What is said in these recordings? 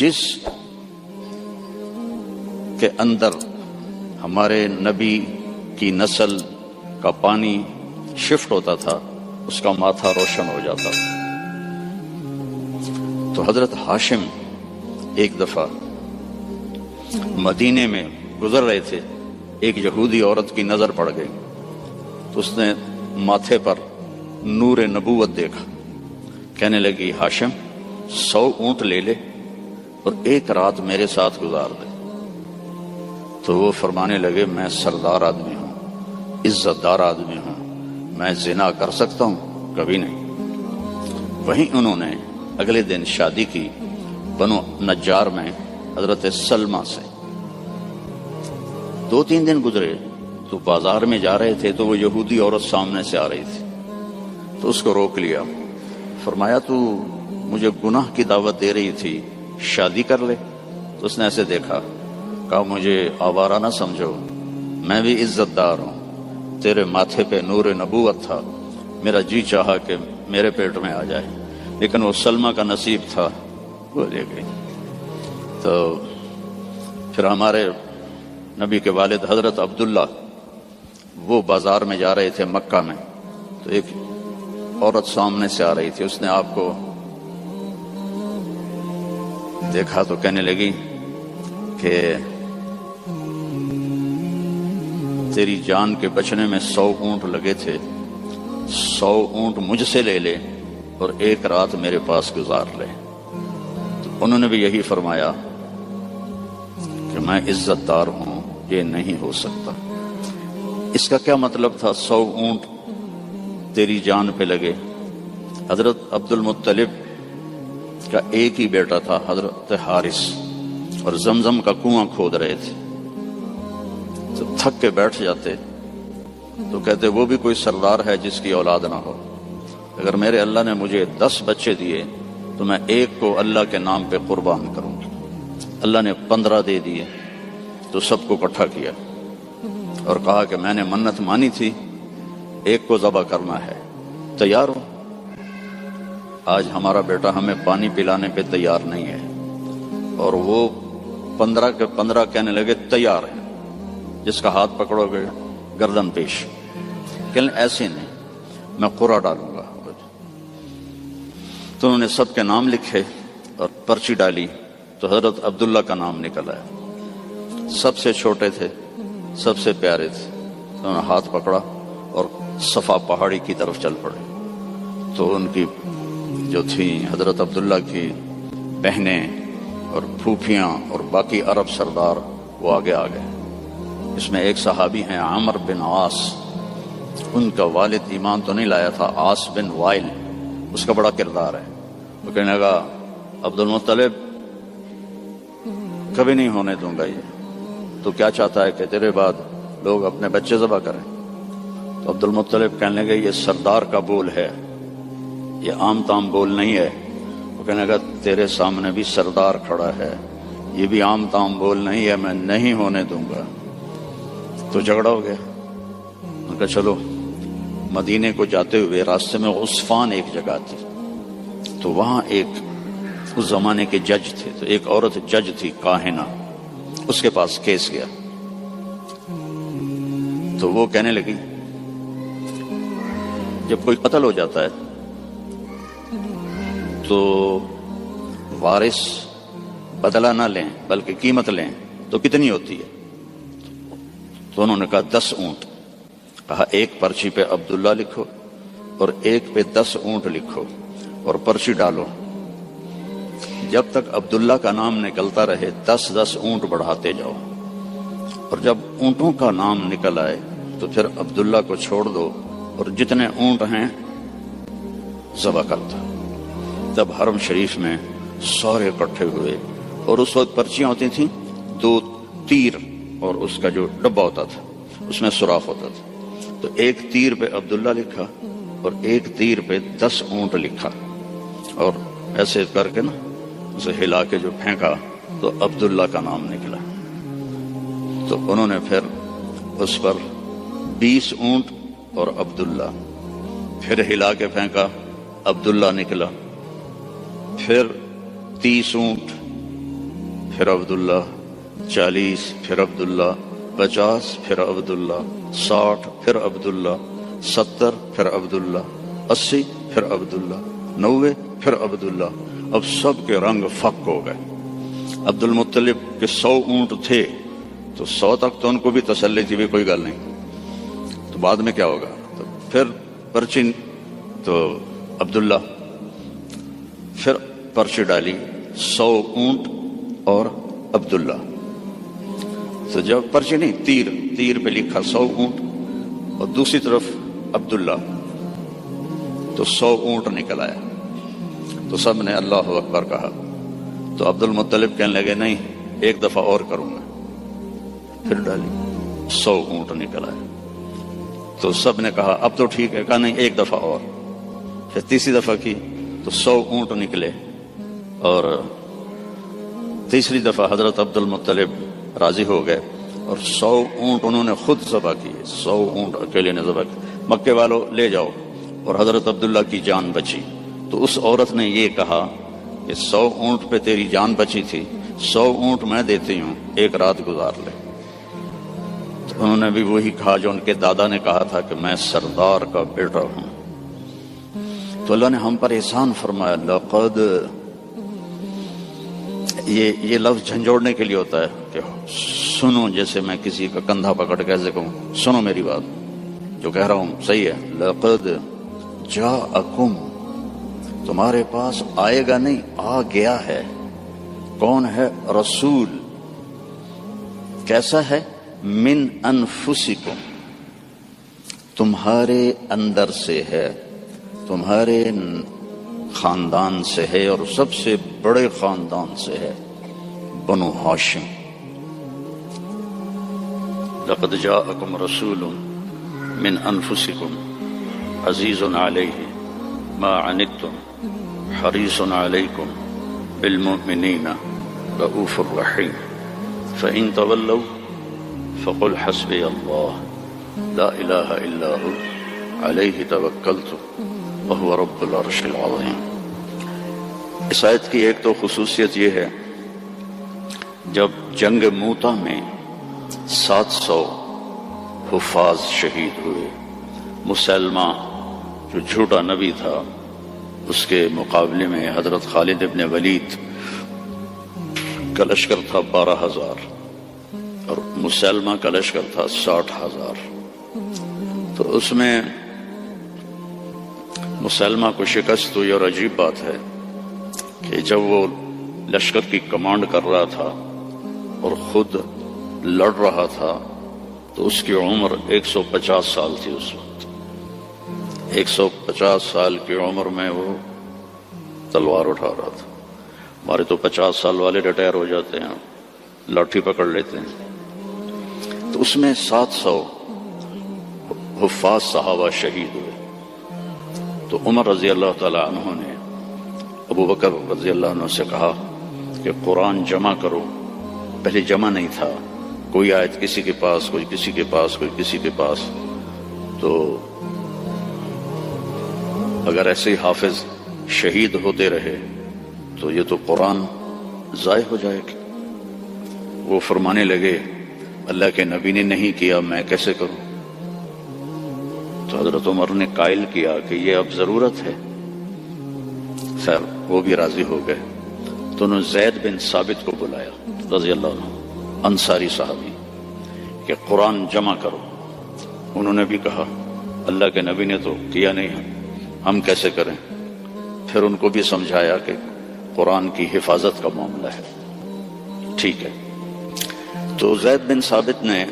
جس کے اندر ہمارے نبی کی نسل کا پانی شفٹ ہوتا تھا اس کا ماتھا روشن ہو جاتا تھا۔ تو حضرت ہاشم ایک دفعہ مدینے میں گزر رہے تھے، ایک یہودی عورت کی نظر پڑ گئی تو اس نے ماتھے پر نور نبوت دیکھا، کہنے لگی ہاشم 100 اونٹ لے لے اور ایک رات میرے ساتھ گزار دے۔ تو وہ فرمانے لگے میں سردار آدمی ہوں، عزت دار آدمی ہوں، میں زنا کر سکتا ہوں؟ کبھی نہیں۔ وہیں انہوں نے اگلے دن شادی کی بنو نجار میں حضرت سلمہ سے۔ 2-3 دن گزرے تو بازار میں جا رہے تھے تو وہ یہودی عورت سامنے سے آ رہی تھی، تو اس کو روک لیا، فرمایا تو مجھے گناہ کی دعوت دے رہی تھی، شادی کر لے۔ تو اس نے ایسے دیکھا، کہا مجھے آوارہ نہ سمجھو، میں بھی عزت دار ہوں، تیرے ماتھے پہ نور نبوت تھا، میرا جی چاہا کہ میرے پیٹ میں آ جائے، لیکن وہ سلمہ کا نصیب تھا، وہ لے گئی۔ تو پھر ہمارے نبی کے والد حضرت عبداللہ وہ بازار میں جا رہے تھے مکہ میں، تو ایک عورت سامنے سے آ رہی تھی، اس نے آپ کو دیکھا تو کہنے لگی کہ تیری جان کے بچنے میں 100 اونٹ لگے تھے، 100 اونٹ مجھ سے لے لے اور ایک رات میرے پاس گزار لے۔ تو انہوں نے بھی یہی فرمایا کہ میں عزت دار ہوں، یہ نہیں ہو سکتا۔ اس کا کیا مطلب تھا 100 اونٹ تیری جان پہ لگے؟ حضرت عبد المطلب کا ایک ہی بیٹا تھا حضرت حارث، اور زمزم کا کنواں کھود رہے تھے، تو تھک کے بیٹھ جاتے تو کہتے وہ بھی کوئی سردار ہے جس کی اولاد نہ ہو، اگر میرے اللہ نے مجھے 10 بچے دیے تو میں ایک کو اللہ کے نام پہ قربان کروں گا۔ اللہ نے 15 دے دیے تو سب کو اکٹھا کیا اور کہا کہ میں نے منت مانی تھی، ایک کو ذبح کرنا ہے، تیار ہو؟ آج ہمارا بیٹا ہمیں پانی پلانے پہ تیار نہیں ہے، اور وہ 15 کے 15 کہنے لگے تیار ہیں، جس کا ہاتھ پکڑو گے گردن پیش، کہ ایسے نہیں، میں قرعہ ڈالوں گا۔ تو انہوں نے سب کے نام لکھے اور پرچی ڈالی تو حضرت عبداللہ کا نام نکل آیا، سب سے چھوٹے تھے، سب سے پیارے تھے، انہوں نے ہاتھ پکڑا اور صفا پہاڑی کی طرف چل پڑے۔ تو ان کی جو تھیں حضرت عبداللہ کی بہنیں اور پھوپھیاں اور باقی عرب سردار وہ آگے آ گئے۔ اس میں ایک صحابی ہیں عامر بن عاص، ان کا والد ایمان تو نہیں لایا تھا، عاص بن وائل، اس کا بڑا کردار ہے۔ وہ کہنے لگا عبد المطلب کبھی نہیں ہونے دوں گا یہ، تو کیا چاہتا ہے کہ تیرے بعد لوگ اپنے بچے ذبح کریں؟ تو عبد المطلب کہنے لگے یہ سردار کا بول ہے، یہ عام تام بول نہیں ہے۔ وہ کہنے لگا تیرے سامنے بھی سردار کھڑا ہے، یہ بھی عام تام بول نہیں ہے، میں نہیں ہونے دوں گا۔ تو جھگڑا ہو گیا۔ ان کا چلو، مدینے کو جاتے ہوئے راستے میں عصفان ایک جگہ تھی، تو وہاں ایک اس زمانے کے جج تھے، تو ایک عورت جج تھی کاہنہ، اس کے پاس کیس گیا۔ تو وہ کہنے لگی جب کوئی قتل ہو جاتا ہے تو وارث بدلہ نہ لیں بلکہ قیمت لیں، تو کتنی ہوتی ہے؟ تو انہوں نے کہا 10 اونٹ۔ کہا ایک پرچی پہ عبداللہ لکھو اور ایک پہ 10 اونٹ لکھو اور پرچی ڈالو، جب تک عبداللہ کا نام نکلتا رہے 10 اونٹ بڑھاتے جاؤ، اور جب اونٹوں کا نام نکل آئے تو پھر عبداللہ کو چھوڑ دو اور جتنے اونٹ ہیں ذبح کرتا۔ تب حرم شریف میں سارے اکٹھے ہوئے، اور اس وقت پرچیاں ہوتی تھیں 2 تیر، اور اس کا جو ڈبہ ہوتا تھا اس میں سوراخ ہوتا تھا، تو ایک تیر پہ عبداللہ لکھا اور ایک تیر پہ 10 اونٹ لکھا، اور ایسے کر کے نا اسے ہلا کے جو پھینکا تو عبداللہ کا نام نکلا۔ تو انہوں نے پھر اس پر 20 اونٹ اور عبداللہ، پھر ہلا کے پھینکا، عبداللہ نکلا، پھر 30 اونٹ پھر عبداللہ، 40 پھر عبداللہ، 50 پھر عبداللہ، 60 پھر عبداللہ، 70 پھر عبداللہ، 80 پھر عبداللہ، 90 پھر عبداللہ۔ اب سب کے رنگ فک ہو گئے۔ عبد المطلب کے 100 اونٹ تھے تو 100 تک تو ان کو بھی تسلی تھی بھی کوئی گل نہیں، تو بعد میں کیا ہوگا؟ تو پھر پرچی تو عبداللہ، پھر پرچی ڈالی 100 اونٹ اور عبداللہ، تو جب پرچی نہیں تیر پہ لکھا 100 اونٹ اور دوسری طرف عبداللہ، تو 100 اونٹ نکل آیا۔ تو سب نے اللہ اکبر کہا۔ تو عبد المطلب کہنے لگے نہیں، ایک دفعہ اور کروں گا، پھر ڈالی 100 اونٹ نکل آیا۔ تو سب نے کہا اب تو ٹھیک ہے، کہا نہیں ایک دفعہ اور، پھر تیسری دفعہ کی تو 100 اونٹ نکلے، اور تیسری دفعہ حضرت عبد المطلب راضی ہو گئے اور 100 اونٹ انہوں نے خود ذبح کیے، 100 اونٹ اکیلے نے ذبح کیے۔ مکے والوں لے جاؤ، اور حضرت عبداللہ کی جان بچی۔ تو اس عورت نے یہ کہا کہ 100 اونٹ پہ تیری جان بچی تھی، 100 اونٹ میں دیتی ہوں، ایک رات گزار لے۔ تو انہوں نے بھی وہی کہا جو ان کے دادا نے کہا تھا کہ میں سردار کا بیٹا ہوں۔ تو اللہ نے ہم پر احسان فرمایا، لقد، یہ لفظ جھنجھوڑنے کے لیے ہوتا ہے کہ سنو، جیسے میں کسی کا کندھا پکڑ کے ایسے کہوں سنو میری بات، جو کہہ رہا ہوں صحیح ہے۔ لقد جاءکم، تمہارے پاس آئے گا نہیں، آ گیا ہے۔ کون ہے؟ رسول۔ کیسا ہے؟ من انفسکم، تمہارے اندر سے ہے، تمہارے خاندان سے ہے، اور سب سے بڑے خاندان سے ہے، بنو ہاشم۔ لقد جاءکم رسول من انفسکم عزیز علیہ ما عنتم حریص علیکم بالمؤمنین رؤوف الرحیم فإن تولوا فقل حسبی اللہ لا الہ الا هو علیہ توکلت وهو رب العرش العظیم۔ اس آیت کی ایک تو خصوصیت یہ ہے، جب جنگ موتا میں 700 حفاظ شہید ہوئے، مسلمہ جو جھوٹا نبی تھا اس کے مقابلے میں حضرت خالد ابن ولید کا لشکر تھا 12,000 اور مسلمہ کا لشکر تھا 60,000۔ تو اس میں مسلمہ کو شکست ہوئی، اور عجیب بات ہے کہ جب وہ لشکر کی کمانڈ کر رہا تھا اور خود لڑ رہا تھا تو اس کی عمر 150 سال تھی اس وقت۔ 150 سال کی عمر میں وہ تلوار اٹھا رہا تھا۔ ہمارے تو 50 سال والے ریٹائر ہو جاتے ہیں، لاٹھی پکڑ لیتے ہیں۔ تو اس میں 700 حفاظ صحابہ شہید ہوئے۔ تو عمر رضی اللہ تعالی عنہ نے ابو بکر رضی اللہ عنہ سے کہا کہ قرآن جمع کرو۔ پہلے جمع نہیں تھا، کوئی آیت کسی کے پاس، کوئی کسی کے پاس، کوئی کسی کے پاس۔ تو اگر ایسے ہی حافظ شہید ہوتے رہے تو یہ تو قرآن ضائع ہو جائے گا۔ وہ فرمانے لگے اللہ کے نبی نے نہیں کیا، میں کیسے کروں؟ تو حضرت عمر نے قائل کیا کہ یہ اب ضرورت ہے۔ خیر وہ بھی راضی ہو گئے۔ تو انہوں نے زید بن ثابت کو بلایا رضی اللہ عنہ، انصاری صحابی، کہ قرآن جمع کرو۔ انہوں نے بھی کہا اللہ کے نبی نے تو کیا نہیں، ہم کیسے کریں؟ پھر ان کو بھی سمجھایا کہ قرآن کی حفاظت کا معاملہ ہے، ٹھیک ہے۔ تو زید بن ثابت نے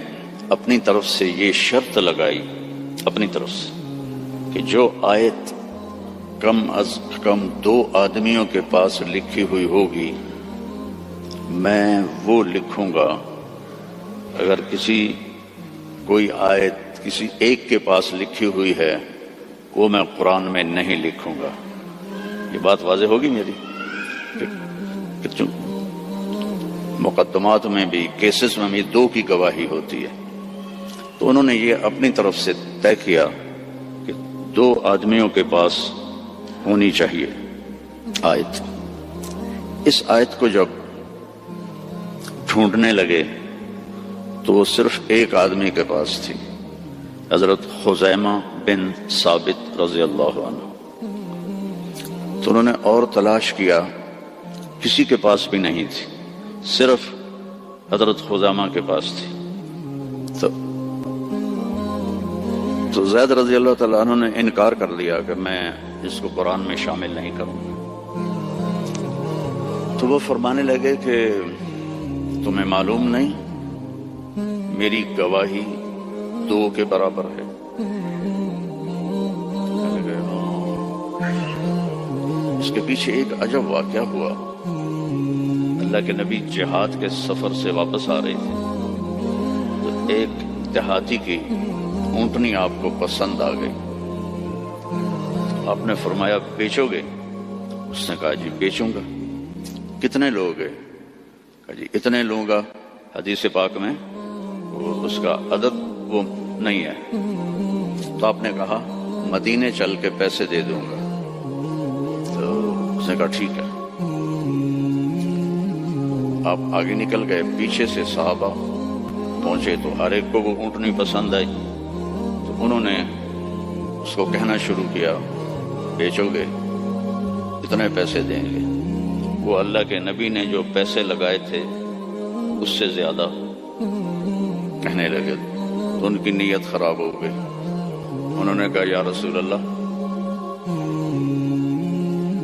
اپنی طرف سے یہ شرط لگائی، اپنی طرف سے، کہ جو آیت کم از کم 2 آدمیوں کے پاس لکھی ہوئی ہوگی میں وہ لکھوں گا۔ اگر کوئی آیت کسی ایک کے پاس لکھی ہوئی ہے وہ میں قرآن میں نہیں لکھوں گا۔ یہ بات واضح ہوگی میری کہ مقدمات میں بھی، کیسز میں بھی 2 کی گواہی ہوتی ہے۔ تو انہوں نے یہ اپنی طرف سے طے کیا کہ 2 آدمیوں کے پاس ہونی چاہیے آیت۔ اس آیت کو جب ڈھونڈنے لگے تو وہ صرف ایک آدمی کے پاس تھی، حضرت خزیمہ بن ثابت رضی اللہ عنہ۔ تو انہوں نے اور تلاش کیا، کسی کے پاس بھی نہیں تھی، صرف حضرت خزیمہ کے پاس تھی۔ تو زید رضی اللہ تعالیٰ عنہ نے انکار کر لیا کہ میں اس کو قرآن میں شامل نہیں کروں گا۔ تو وہ فرمانے لگے کہ تمہیں معلوم نہیں میری گواہی 2 کے برابر ہے؟ اس کے پیچھے ایک عجب واقعہ ہوا۔ اللہ کے نبی جہاد کے سفر سے واپس آ رہے تھے تو ایک دیہاتی کی اونٹنی آپ کو پسند آ گئی۔ آپ نے فرمایا بیچو گے؟ اس نے کہا جی بیچوں گا۔ کتنے لوگ ہیں؟ کہا جی اتنے لوں گا۔ حدیث پاک میں اس کا عدد وہ نہیں ہے۔ تو آپ نے کہا مدینے چل کے پیسے دے دوں گا۔ تو اس نے کہا ٹھیک ہے۔ آپ آگے نکل گئے، پیچھے سے صحابہ پہنچے تو ہر ایک کو وہ اونٹنی پسند آئی۔ تو انہوں نے اس کو کہنا شروع کیا بیچو گے؟ اتنے پیسے دیں گے۔ وہ اللہ کے نبی نے جو پیسے لگائے تھے اس سے زیادہ کہنے لگے تو ان کی نیت خراب ہو گئی۔ انہوں نے کہا یا رسول اللہ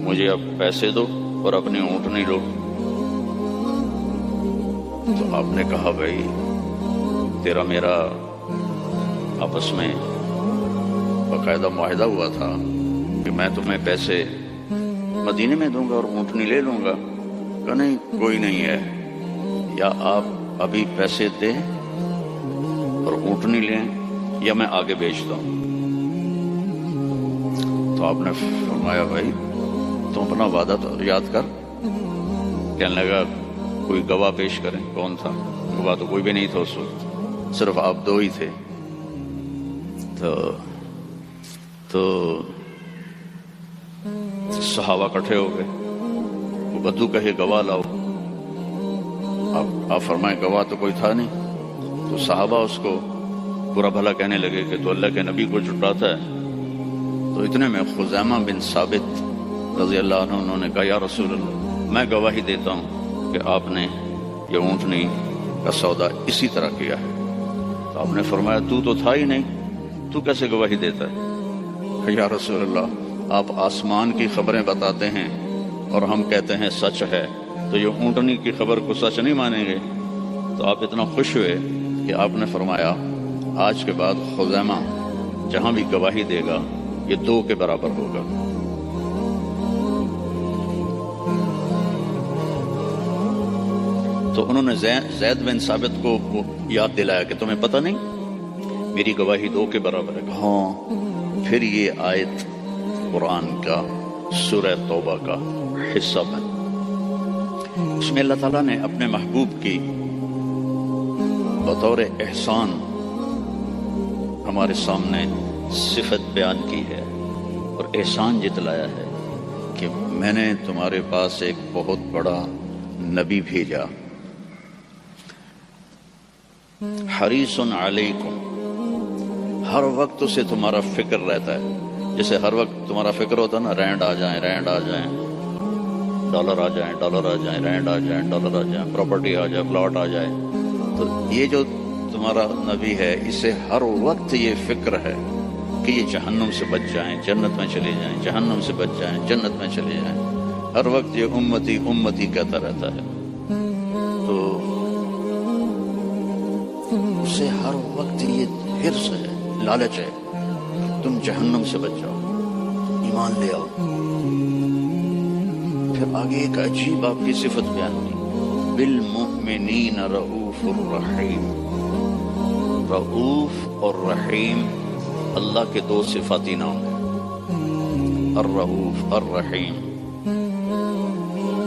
مجھے اب پیسے دو اور اپنی اونٹنی لو۔ تو آپ نے کہا بھائی تیرا میرا آپس میں باقاعدہ معاہدہ ہوا تھا کہ میں تمہیں پیسے مدینے میں دوں گا اور اونٹنی لے لوں گا۔ کہ نہیں کوئی نہیں ہے، یا آپ ابھی پیسے دیں اور اونٹنی لیں یا میں آگے بیچتا ہوں۔ تو آپ نے فرمایا بھائی تم اپنا وعدہ تو یاد کر۔ کہنے لگا کوئی گواہ پیش کریں۔ کون تھا گواہ؟ تو کوئی بھی نہیں تھا اس وقت، صرف آپ 2 ہی تھے۔ تو صحابہ اکٹھے ہو گئے۔ وہ بدو کہے گواہ لاؤ۔ آپ فرمائیں گواہ تو کوئی تھا نہیں۔ تو صحابہ اس کو برا بھلا کہنے لگے کہ تو اللہ کے نبی کو جھٹلاتا ہے۔ تو اتنے میں خزیمہ بن ثابت رضی اللہ عنہ انہوں نے کہا یا رسول اللہ میں گواہی دیتا ہوں کہ آپ نے یہ اونٹنی کا سودا اسی طرح کیا ہے۔ تو آپ نے فرمایا تو تھا ہی نہیں، تو کیسے گواہی دیتا ہے؟ یا رسول اللہ آپ آسمان کی خبریں بتاتے ہیں اور ہم کہتے ہیں سچ ہے، تو یہ اونٹنی کی خبر کو سچ نہیں مانیں گے؟ تو آپ اتنا خوش ہوئے کہ آپ نے فرمایا آج کے بعد خزیمہ جہاں بھی گواہی دے گا یہ 2 کے برابر ہوگا۔ تو انہوں نے زید بن ثابت کو یاد دلایا کہ تمہیں پتہ نہیں میری گواہی 2 کے برابر ہے۔ ہاں۔ پھر یہ آیت قرآن کا سورہ توبہ کا حصہ بن، اس میں اللہ تعالیٰ نے اپنے محبوب کی بطور احسان ہمارے سامنے صفت بیان کی ہے اور احسان جتلایا ہے کہ میں نے تمہارے پاس ایک بہت بڑا نبی بھیجا، حریص علیکم، ہر وقت اسے تمہارا فکر رہتا ہے۔ جیسے ہر وقت تمہارا فکر ہوتا ہے نا، رینڈ آ جائیں، ڈالر آ جائیں، رینڈ آ جائیں، ڈالر آ جائیں، پراپرٹی آ جائے، پلاٹ آ جائے۔ تو یہ جو تمہارا نبی ہے اسے ہر وقت یہ فکر ہے کہ یہ جہنم سے بچ جائیں، جنت میں چلے جائیں، جہنم سے بچ جائیں، جنت میں چلے جائیں۔ ہر وقت یہ امتی امتی کہتا رہتا ہے۔ تو اسے ہر وقت یہ حرص ہے، لالچ ہے تم جہنم سے بچ جاؤ، ایمان لے آؤ۔ پھر آگے ایک عجیب آپ کی صفت بیان کی، بالمؤمنین رؤوف الرحیم۔ رؤوف اور رحیم اللہ کے 2 صفاتی نام ہیں، الرؤوف الرحیم،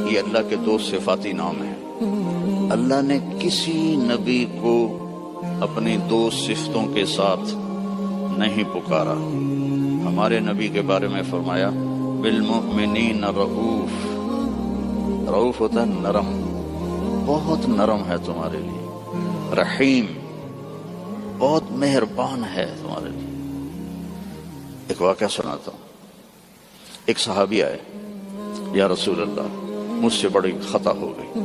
یہ اللہ کے 2 صفاتی نام ہیں۔ اللہ نے کسی نبی کو اپنی 2 صفتوں کے ساتھ نہیں پکارا۔ ہمارے نبی کے بارے میں فرمایا بالمؤمنین رؤوف، رؤوف ہوتا ہے نرم، بہت نرم ہے تمہارے لیے، رحیم بہت مہربان ہے تمہارے لیے۔ ایک واقعہ سناتا ہوں۔ ایک صحابی آئے، یا رسول اللہ مجھ سے بڑی خطا ہو گئی۔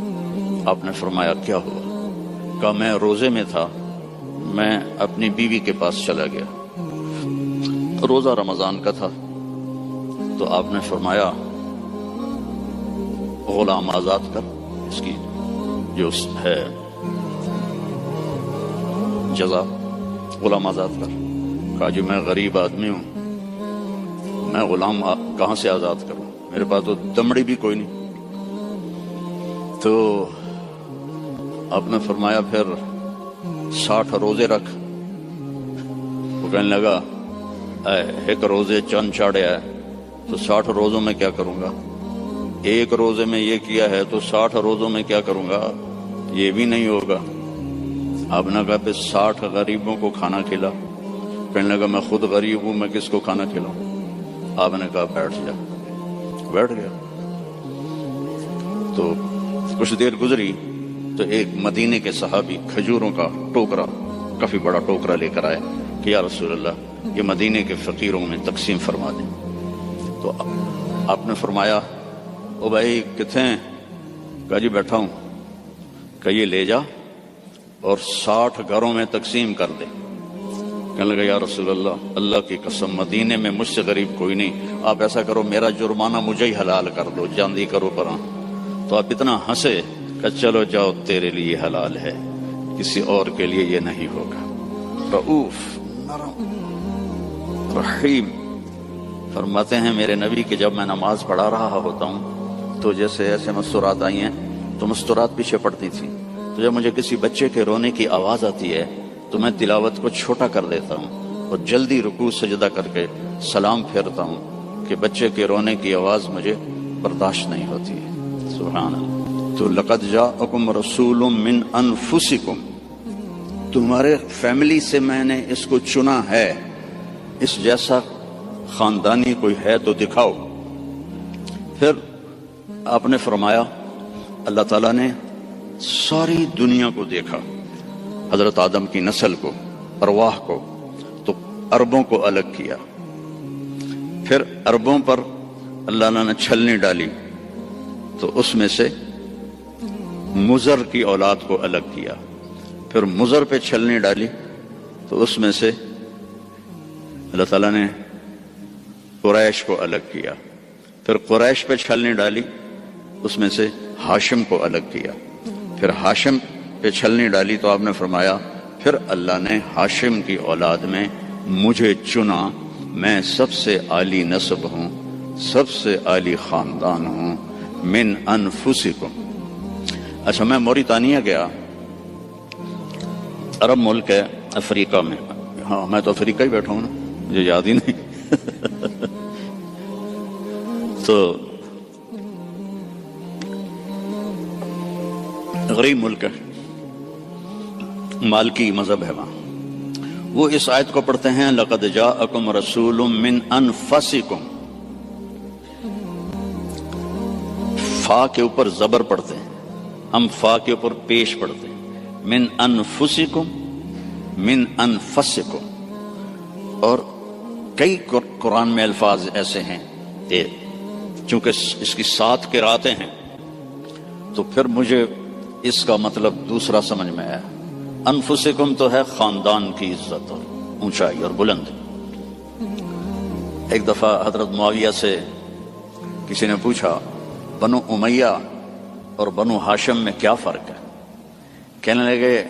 آپ نے فرمایا کیا ہوا؟ کہا میں روزے میں تھا، میں اپنی بیوی کے پاس چلا گیا، روزہ رمضان کا تھا، تو آپ نے فرمایا غلام آزاد کر، اس کی جو ہے جزا غلام آزاد کر۔ کہا جی میں غریب آدمی ہوں، میں غلام کہاں سے آزاد کروں، میرے پاس تو دمڑی بھی کوئی نہیں۔ تو آپ نے فرمایا پھر 60 روزے رکھ۔ وہ کہنے لگا ایک روزے چند چاڑیا ہے تو 60 روزوں میں کیا کروں گا، ایک روزے میں یہ کیا ہے تو 60 روزوں میں کیا کروں گا، یہ بھی نہیں ہوگا۔ آپ نے کہا پھر 60 غریبوں کو کھانا کھلا۔ کہنے لگا میں خود غریب ہوں، میں کس کو کھانا کھلاؤں؟ آپ نے کہا بیٹھ جا۔ بیٹھ گیا۔ تو کچھ دیر گزری تو ایک مدینے کے صحابی کھجوروں کا ٹوکرا، کافی بڑا ٹوکرا لے کر آئے کہ یا رسول اللہ یہ مدینے کے فقیروں میں تقسیم فرما دیں۔ تو آپ نے فرمایا او بھائی کتنے ہیں؟ کہا جی بیٹھا ہوں۔ کہ یہ لے جا اور 60 گھروں میں تقسیم کر دے۔ کہنے لگا یا رسول اللہ اللہ کی قسم مدینے میں مجھ سے غریب کوئی نہیں، آپ ایسا کرو میرا جرمانہ مجھے ہی حلال کر دو، جاندی کرو پراں۔ تو آپ اتنا ہنسے کہ چلو جاؤ تیرے لیے حلال ہے، کسی اور کے لیے یہ نہیں ہوگا۔ رؤوف، نرم، رحیم۔ فرماتے ہیں میرے نبی کہ جب میں نماز پڑھا رہا ہوتا ہوں تو جیسے ایسے مستورات آئی ہیں تو مستورات پیچھے پڑتی تھی، تو جب مجھے کسی بچے کے رونے کی آواز آتی ہے تو میں تلاوت کو چھوٹا کر دیتا ہوں اور جلدی رکوع سجدہ کر کے سلام پھیرتا ہوں کہ بچے کے رونے کی آواز مجھے برداشت نہیں ہوتی ہے۔ سبحان اللہ۔ تو لقد جاءکم رسول من انفسکم، تمہارے فیملی سے میں نے اس کو چنا ہے، اس جیسا خاندانی کوئی ہے تو دکھاؤ۔ پھر آپ نے فرمایا اللہ تعالیٰ نے ساری دنیا کو دیکھا، حضرت آدم کی نسل کو، ارواح کو، تو عربوں کو الگ کیا۔ پھر عربوں پر اللہ نے چھلنی ڈالی تو اس میں سے مضر کی اولاد کو الگ کیا۔ پھر مضر پہ چھلنی ڈالی تو اس میں سے اللہ تعالیٰ نے قریش کو الگ کیا۔ پھر قریش پہ چھلنی ڈالی اس میں سے ہاشم کو الگ کیا۔ پھر ہاشم پہ چھلنی ڈالی تو آپ نے فرمایا پھر اللہ نے ہاشم کی اولاد میں مجھے چنا، میں سب سے عالی نسب ہوں، سب سے عالی خاندان ہوں، من انفسکم۔ اچھا میں موریتانیہ گیا، عرب ملک ہے افریقہ میں، ہاں میں تو افریقہ ہی بیٹھا ہوں نا، مجھے یاد ہی نہیں تو غریب ملک ہے، مالکی مذہب ہے وہاں۔ وہ اس آیت کو پڑھتے ہیں لقد جاءکم رسول من انفسکم، فا کے اوپر زبر پڑھتے ہیں، ہم فا کے اوپر پیش پڑھتے ہیں، من انفسکم، من انفسکم۔ اور کئی قرآن میں الفاظ ایسے ہیں کہ چونکہ اس کی 7 قراتیں ہیں تو پھر مجھے اس کا مطلب دوسرا سمجھ میں آیا۔ انفسکم تو ہے خاندان کی عزت اور اونچائی اور بلند۔ ایک دفعہ حضرت معاویہ سے کسی نے پوچھا بنو امیہ اور بنو ہاشم میں کیا فرق ہے؟ کہنے لگے